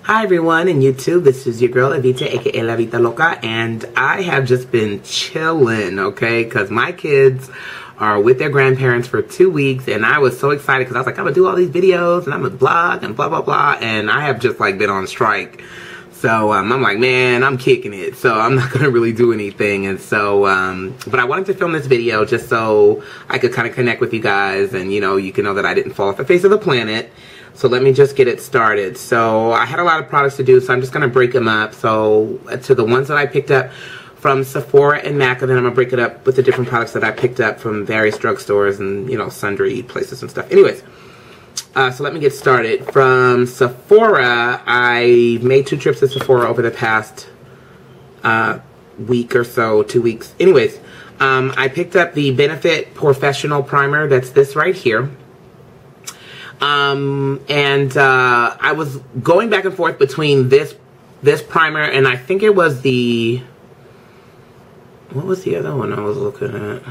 Hi everyone in YouTube, this is your girl Evita aka La Vita Loca, and I have just been chilling, okay, because my kids are with their grandparents for 2 weeks, and I was so excited because I was like, I'm gonna do all these videos and I'm gonna blog and blah blah blah, and I have just like been on strike. So I'm like, man, I'm kicking it, so I'm not gonna really do anything. And so but I wanted to film this video just so I could kind of connect with you guys, and you can know that I didn't fall off the face of the planet. So let me just get it started. So I had a lot of products to do, so I'm just going to break them up. So to the ones that I picked up from Sephora and MAC, and then I'm going to break it up with the different products that I picked up from various drugstores and, sundry places and stuff. Anyways, so let me get started. From Sephora, I made 2 trips to Sephora over the past week or so, 2 weeks. Anyways, I picked up the Benefit Professional Primer. That's this right here. I was going back and forth between this primer and I think it was the, what was the other one I was looking at?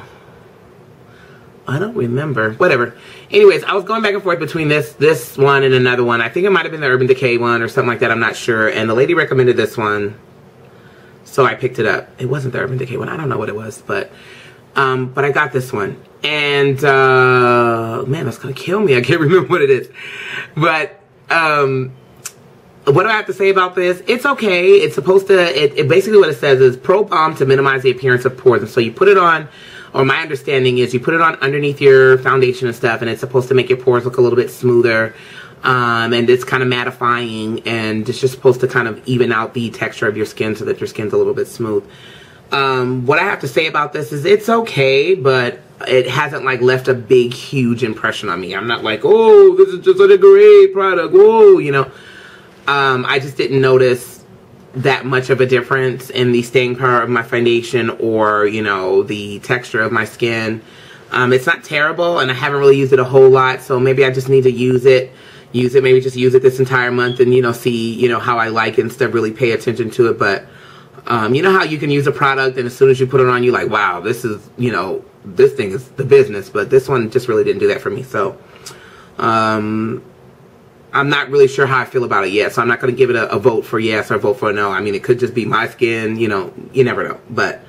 I don't remember. Whatever. Anyways, I was going back and forth between this one and another one. I think it might have been the Urban Decay one or something like that. I'm not sure. And the lady recommended this one, so I picked it up. It wasn't the Urban Decay one. I don't know what it was, but I got this one. And man, that's gonna kill me. I can't remember what it is. But what do I have to say about this? It's okay. It's supposed to, it basically what it says is Pro Balm to minimize the appearance of pores. And so you put it on, or my understanding is you put it on underneath your foundation and stuff, and it's supposed to make your pores look a little bit smoother. And it's kind of mattifying, and it's just supposed to kind of even out the texture of your skin so that your skin's a little bit smooth. What I have to say about this is it's okay, but it hasn't like left a big, huge impression on me. I'm not like, oh, this is just a great product, whoa, I just didn't notice that much of a difference in the staying power of my foundation or, the texture of my skin. It's not terrible, and I haven't really used it a whole lot, so maybe I just need to use it, maybe just use it this entire month and, see, how I like it and stuff, really pay attention to it. But you know how you can use a product and as soon as you put it on, you're like, wow, this is, this thing is the business. But this one just really didn't do that for me. So I'm not really sure how I feel about it yet. So I'm not going to give it a vote for yes or a vote for no. I mean, it could just be my skin, you never know. But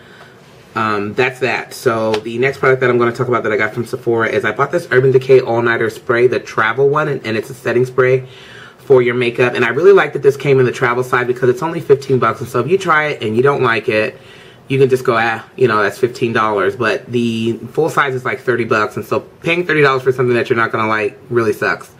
that's that. So the next product that I'm going to talk about that I got from Sephora is I bought this Urban Decay All Nighter Spray, the travel one, and it's a setting spray for your makeup. And I really like that this came in the travel side because it's only 15 bucks. And so if you try it and you don't like it, you can just go, that's $15. But the full size is like 30 bucks. And so paying $30 for something that you're not going to like really sucks.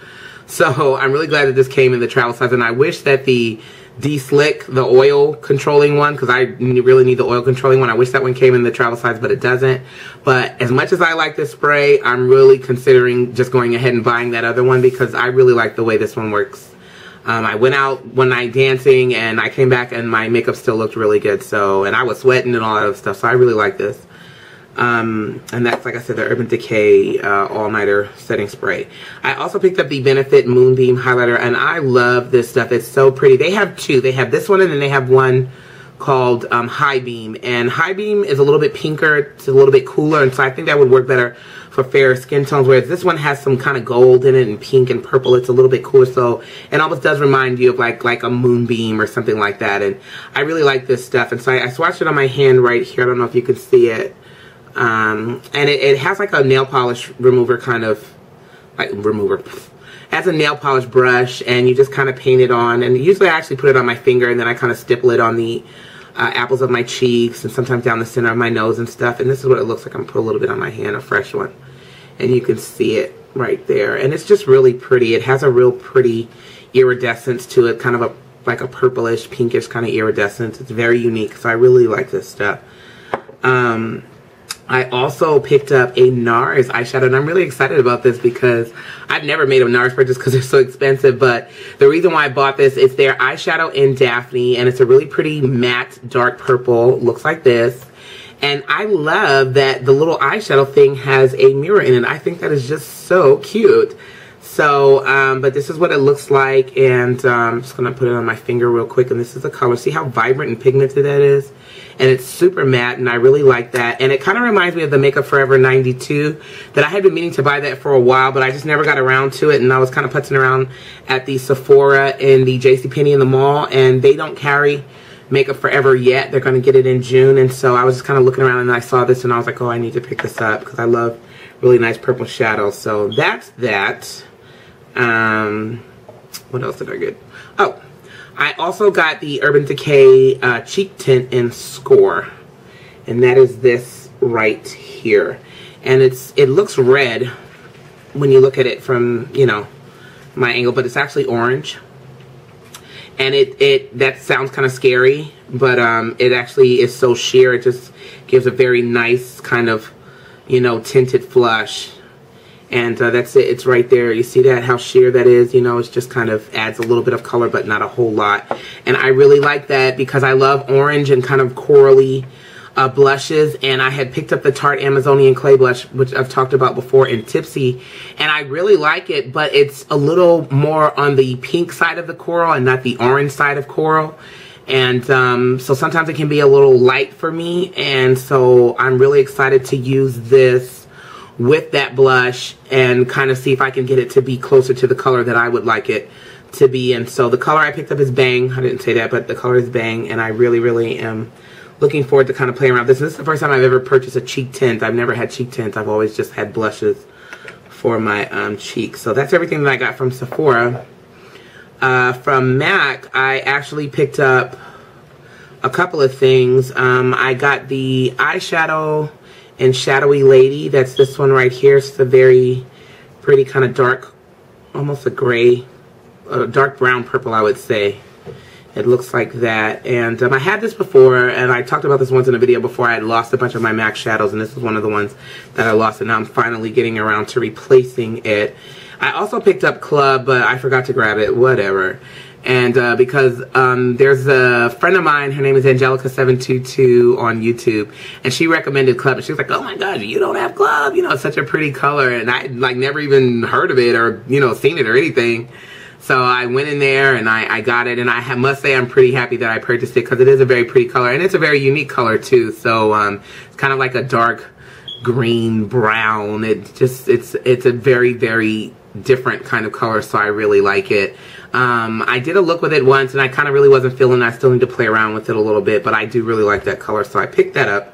So I'm really glad that this came in the travel size. And I wish that the De-Slick, the oil controlling one, because I really need the oil controlling one, I wish that one came in the travel size, but it doesn't. But as much as I like this spray, I'm really considering just going ahead and buying that other one because I really like the way this one works. I went out one night dancing and I came back and my makeup still looked really good. So, and I was sweating and all that other stuff. So I really like this. And that's, like I said, the Urban Decay All-Nighter Setting Spray. I also picked up the Benefit Moonbeam Highlighter, and I love this stuff. It's so pretty. They have 2. They have this one, and then they have one called High Beam. And High Beam is a little bit pinker. It's a little bit cooler, and so I think that would work better for fair skin tones, whereas this one has some kind of gold in it and pink and purple. It's a little bit cooler, so it almost does remind you of like a moonbeam or something like that. And I really like this stuff. And so I swatched it on my hand right here. I don't know if you can see it. And it has like a nail polish remover kind of, it has a nail polish brush, and you just kind of paint it on. And usually I actually put it on my finger, and then I kind of stipple it on the apples of my cheeks and sometimes down the center of my nose and stuff. And this is what it looks like. I'm going to put a little bit on my hand, a fresh one. And you can see it right there. And it's just really pretty. It has a real pretty iridescence to it, kind of like a purplish, pinkish kind of iridescence. It's very unique, so I really like this stuff. I also picked up a NARS eyeshadow, and I'm really excited about this because I've never made a NARS purchase because they're so expensive. But the reason why I bought this is their eyeshadow in Daphne, and it's a really pretty matte dark purple. Looks like this. And I love that the little eyeshadow thing has a mirror in it. I think that is just so cute. So, but this is what it looks like, and I'm just going to put it on my finger real quick, and this is the color. See how vibrant and pigmented that is? And it's super matte, and I really like that. And it kind of reminds me of the Makeup Forever 92, that I had been meaning to buy that for a while, but I just never got around to it, and I was kind of putzing around at the Sephora and the JCPenney in the mall, and they don't carry Makeup Forever yet. They're going to get it in June, and so I was just kind of looking around, and I saw this, and I was like, oh, I need to pick this up, because I love really nice purple shadows. So that's that. What else did I get? Oh, I also got the Urban Decay cheek tint in Score, and that is this right here. And it looks red when you look at it from, you know, my angle, but it's actually orange. And that sounds kind of scary, but it actually is so sheer. It just gives a very nice kind of, you know, tinted flush. And that's it. It's right there. You see that, how sheer that is? You know, it's just kind of adds a little bit of color, but not a whole lot. And I really like that because I love orange and kind of corally blushes. And I had picked up the Tarte Amazonian Clay Blush, which I've talked about before, in Tipsy. And I really like it, but it's a little more on the pink side of the coral and not the orange side of coral. And so sometimes it can be a little light for me. And so I'm really excited to use this with that blush and kind of see if I can get it to be closer to the color that I would like it to be. And so the color I picked up is Bang. I didn't say that, but the color is Bang, and I really, really am looking forward to kind of playing around with this. This is the first time I've ever purchased a cheek tint. I've never had cheek tints. I've always just had blushes for my cheeks. So that's everything that I got from Sephora. From MAC, I actually picked up a couple of things. I got the eyeshadow in Shadowy Lady. That's this one right here. It's a very pretty kind of dark, almost a gray, dark brown purple, I would say. It looks like that. And I had this before, and I talked about this once in a video before. I had lost a bunch of my MAC shadows, and this is one of the ones that I lost, and now I'm finally getting around to replacing it. I also picked up Club, but I forgot to grab it. Whatever. And because there's a friend of mine, her name is Angelica722 on YouTube, and she recommended Club, and she was like, oh my god, you don't have Club, you know, it's such a pretty color, and I like never even heard of it or, you know, seen it or anything. So I went in there and I got it, and I must say I'm pretty happy that I purchased it because it is a very pretty color, and it's a very unique color too. So it's kind of like a dark green brown. It's a very, very different kind of color, so I really like it. I did a look with it once, and I kind of really wasn't feeling it. I still need to play around with it a little bit, but I do really like that color, so I picked that up.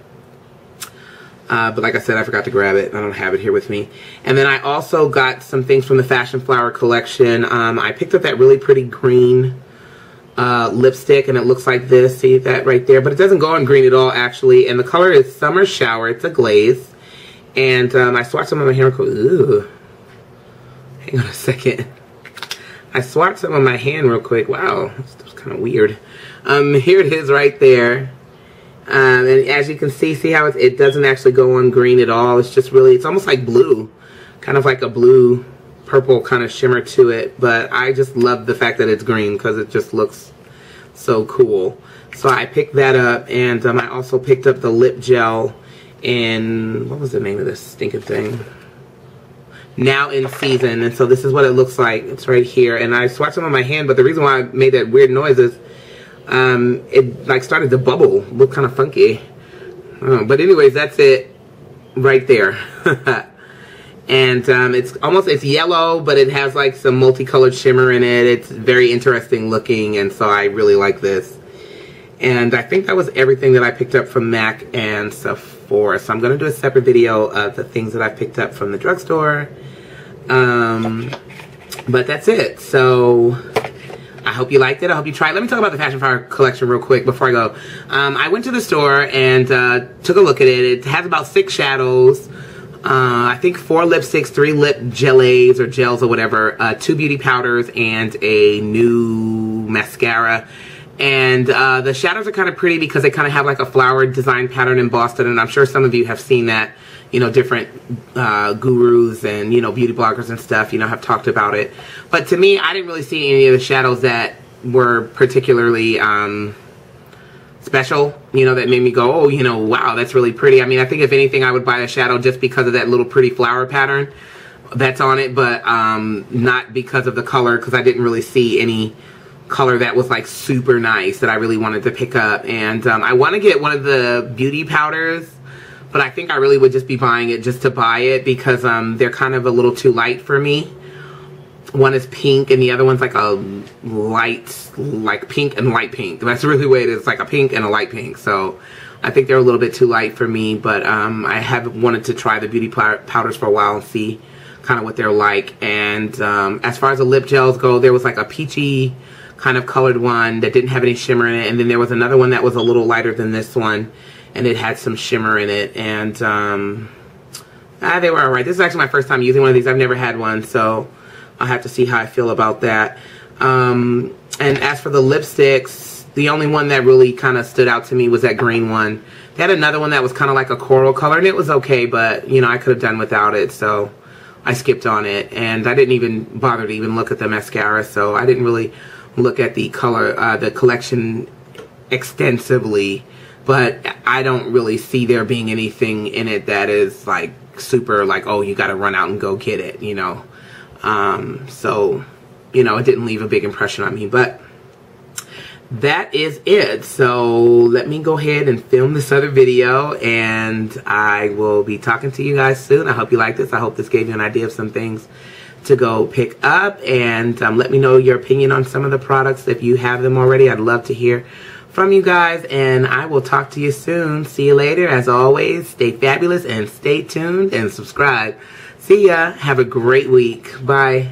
But like I said, I forgot to grab it. I don't have it here with me. And then I also got some things from the Fashion Flower collection. I picked up that really pretty green lipstick, and it looks like this. See that right there? But it doesn't go on green at all, actually. And the color is Summer Shower. It's a glaze. And I swatched some of my hair. Ooh. Hang on a second. I swatched some on my hand real quick. Wow, that's kind of weird. Here it is right there. And as you can see how it doesn't actually go on green at all. It's just really, it's almost like blue. Kind of like a blue, purple kind of shimmer to it. But I just love the fact that it's green because it just looks so cool. So I picked that up, and I also picked up the lip gel in, what was the name of this stinking thing? Now in Season. And so this is what it looks like. It's right here, and I swatched them on my hand, but the reason why I made that weird noise is it like started to bubble, looked kind of funky. But anyways, that's it right there. And it's yellow, but it has like some multicolored shimmer in it. It's very interesting looking, and so I really like this. And I think that was everything that I picked up from MAC and Sephora. So I'm going to do a separate video of the things that I picked up from the drugstore. But that's it. So I hope you liked it. I hope you tried. Let me talk about the Fashion Flower collection real quick before I go. I went to the store and took a look at it. It has about 6 shadows. I think 4 lipsticks, 3 lip gelées or gels or whatever, 2 beauty powders, and a new mascara. And the shadows are kind of pretty because they kind of have like a flower design pattern embossed in it. And I'm sure some of you have seen that, you know, different gurus and, you know, beauty bloggers and stuff, you know, have talked about it. But to me, I didn't really see any of the shadows that were particularly special, you know, that made me go, oh, you know, wow, that's really pretty. I mean, I think if anything, I would buy a shadow just because of that little pretty flower pattern. that's on it, but not because of the color, because I didn't really see any color that was like super nice that I really wanted to pick up. And I want to get one of the beauty powders, but I think I really would just be buying it just to buy it, because they're kind of a little too light for me. One is pink and the other one's like a light, like pink and light pink. That's really what it is, like a pink and a light pink. So I think they're a little bit too light for me, but I have wanted to try the beauty powders for a while and see kind of what they're like. And as far as the lip gels go, there was like a peachy kind of colored one that didn't have any shimmer in it, and then there was another one that was a little lighter than this one and it had some shimmer in it. And they were alright. This is actually my first time using one of these. I've never had one, so I'll have to see how I feel about that. And as for the lipsticks, the only one that really kind of stood out to me was that green one. They had another one that was kind of like a coral color, and it was okay, but, you know, I could have done without it, so I skipped on it. And I didn't even bother to even look at the mascara, so I didn't really look at the color, the collection extensively. But I don't really see there being anything in it that is, like, super, like, oh, you gotta run out and go get it, you know. So, you know, it didn't leave a big impression on me, but that is it. So let me go ahead and film this other video, and I will be talking to you guys soon. I hope you like this. I hope this gave you an idea of some things to go pick up, and let me know your opinion on some of the products if you have them already. I'd love to hear from you guys, and I will talk to you soon. See you later. As always, stay fabulous and stay tuned and subscribe. See ya. Have a great week. Bye.